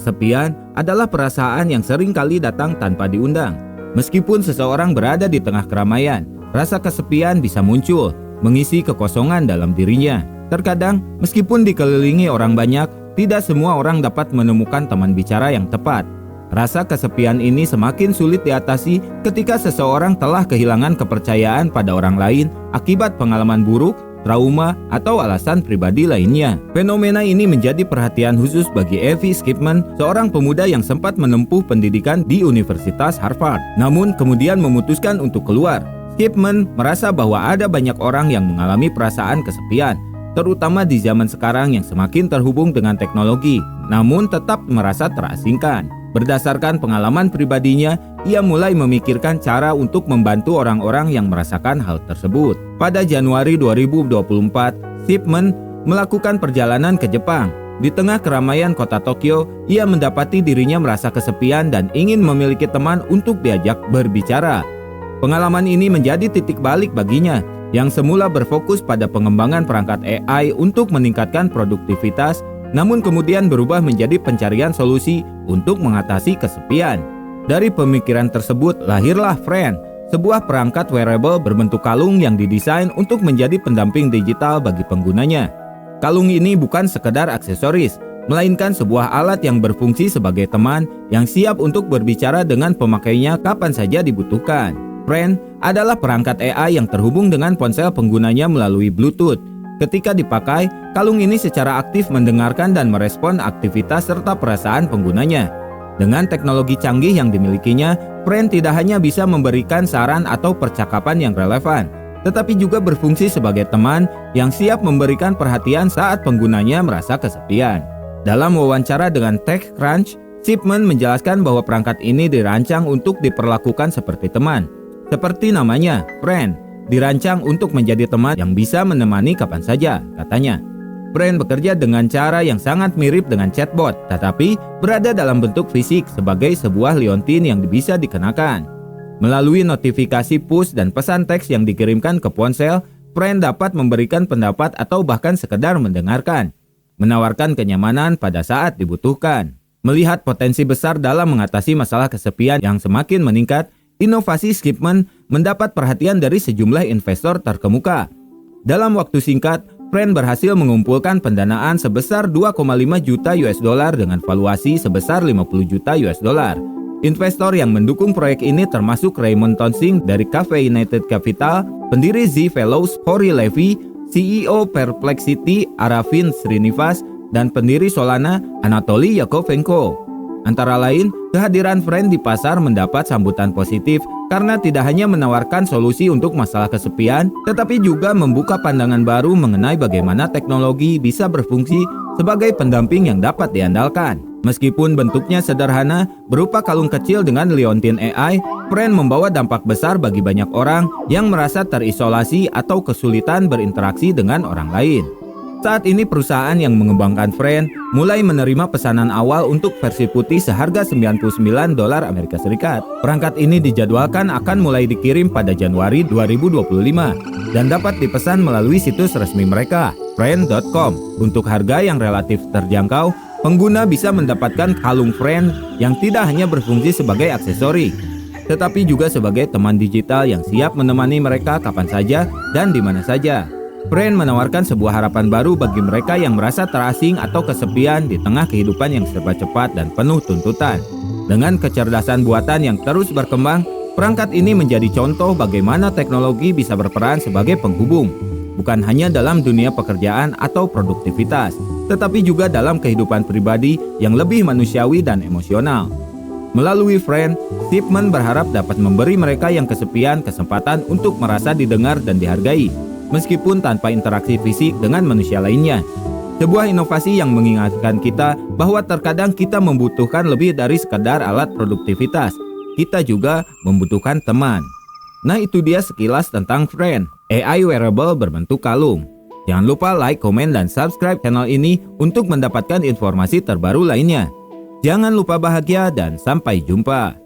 kesepian adalah perasaan yang sering kali datang tanpa diundang. Meskipun seseorang berada di tengah keramaian, rasa kesepian bisa muncul, mengisi kekosongan dalam dirinya. Terkadang, meskipun dikelilingi orang banyak, tidak semua orang dapat menemukan teman bicara yang tepat. Rasa kesepian ini semakin sulit diatasi ketika seseorang telah kehilangan kepercayaan pada orang lain akibat pengalaman buruk, trauma, atau alasan pribadi lainnya. Fenomena ini menjadi perhatian khusus bagi Evie Skipman, seorang pemuda yang sempat menempuh pendidikan di Universitas Harvard, namun kemudian memutuskan untuk keluar. Skipman merasa bahwa ada banyak orang yang mengalami perasaan kesepian, terutama di zaman sekarang yang semakin terhubung dengan teknologi, namun tetap merasa terasingkan. Berdasarkan pengalaman pribadinya, ia mulai memikirkan cara untuk membantu orang-orang yang merasakan hal tersebut. Pada Januari 2024, Skipman melakukan perjalanan ke Jepang. Di tengah keramaian kota Tokyo, ia mendapati dirinya merasa kesepian dan ingin memiliki teman untuk diajak berbicara. Pengalaman ini menjadi titik balik baginya, yang semula berfokus pada pengembangan perangkat AI untuk meningkatkan produktivitas, namun kemudian berubah menjadi pencarian solusi untuk mengatasi kesepian. Dari pemikiran tersebut lahirlah Friend, sebuah perangkat wearable berbentuk kalung yang didesain untuk menjadi pendamping digital bagi penggunanya. Kalung ini bukan sekedar aksesoris, melainkan sebuah alat yang berfungsi sebagai teman yang siap untuk berbicara dengan pemakainya kapan saja dibutuhkan. Friend adalah perangkat AI yang terhubung dengan ponsel penggunanya melalui Bluetooth. Ketika dipakai, kalung ini secara aktif mendengarkan dan merespon aktivitas serta perasaan penggunanya. Dengan teknologi canggih yang dimilikinya, Friend tidak hanya bisa memberikan saran atau percakapan yang relevan, tetapi juga berfungsi sebagai teman yang siap memberikan perhatian saat penggunanya merasa kesepian. Dalam wawancara dengan TechCrunch, Skipman menjelaskan bahwa perangkat ini dirancang untuk diperlakukan seperti teman. Seperti namanya, Friend, dirancang untuk menjadi teman yang bisa menemani kapan saja, katanya. Friend bekerja dengan cara yang sangat mirip dengan chatbot, tetapi berada dalam bentuk fisik sebagai sebuah liontin yang bisa dikenakan. Melalui notifikasi push dan pesan teks yang dikirimkan ke ponsel, Friend dapat memberikan pendapat atau bahkan sekedar mendengarkan, menawarkan kenyamanan pada saat dibutuhkan. Melihat potensi besar dalam mengatasi masalah kesepian yang semakin meningkat, inovasi Skipman mendapat perhatian dari sejumlah investor terkemuka. Dalam waktu singkat, Friend berhasil mengumpulkan pendanaan sebesar 2,5 juta US dollar dengan valuasi sebesar 50 juta US dollar. Investor yang mendukung proyek ini termasuk Raymond Tonsing dari Cafe United Capital, pendiri Z Fellows Corey Levy, CEO Perplexity Arvind Srinivas, dan pendiri Solana Anatoly Yakovenko. Antara lain, kehadiran Friend di pasar mendapat sambutan positif karena tidak hanya menawarkan solusi untuk masalah kesepian, tetapi juga membuka pandangan baru mengenai bagaimana teknologi bisa berfungsi sebagai pendamping yang dapat diandalkan. Meskipun bentuknya sederhana, berupa kalung kecil dengan liontin AI, Friend membawa dampak besar bagi banyak orang yang merasa terisolasi atau kesulitan berinteraksi dengan orang lain. Saat ini perusahaan yang mengembangkan Friend mulai menerima pesanan awal untuk versi putih seharga $99 Amerika Serikat. Perangkat ini dijadwalkan akan mulai dikirim pada Januari 2025 dan dapat dipesan melalui situs resmi mereka, friend.com. Untuk harga yang relatif terjangkau, pengguna bisa mendapatkan kalung Friend yang tidak hanya berfungsi sebagai aksesori, tetapi juga sebagai teman digital yang siap menemani mereka kapan saja dan di mana saja. Friend menawarkan sebuah harapan baru bagi mereka yang merasa terasing atau kesepian di tengah kehidupan yang serba cepat dan penuh tuntutan. Dengan kecerdasan buatan yang terus berkembang, perangkat ini menjadi contoh bagaimana teknologi bisa berperan sebagai penghubung, bukan hanya dalam dunia pekerjaan atau produktivitas, tetapi juga dalam kehidupan pribadi yang lebih manusiawi dan emosional. Melalui Friend, Skipman berharap dapat memberi mereka yang kesepian kesempatan untuk merasa didengar dan dihargai, meskipun tanpa interaksi fisik dengan manusia lainnya. Sebuah inovasi yang mengingatkan kita bahwa terkadang kita membutuhkan lebih dari sekadar alat produktivitas. Kita juga membutuhkan teman. Nah, itu dia sekilas tentang Friend, AI wearable berbentuk kalung. Jangan lupa like, komen, dan subscribe channel ini untuk mendapatkan informasi terbaru lainnya. Jangan lupa bahagia dan sampai jumpa.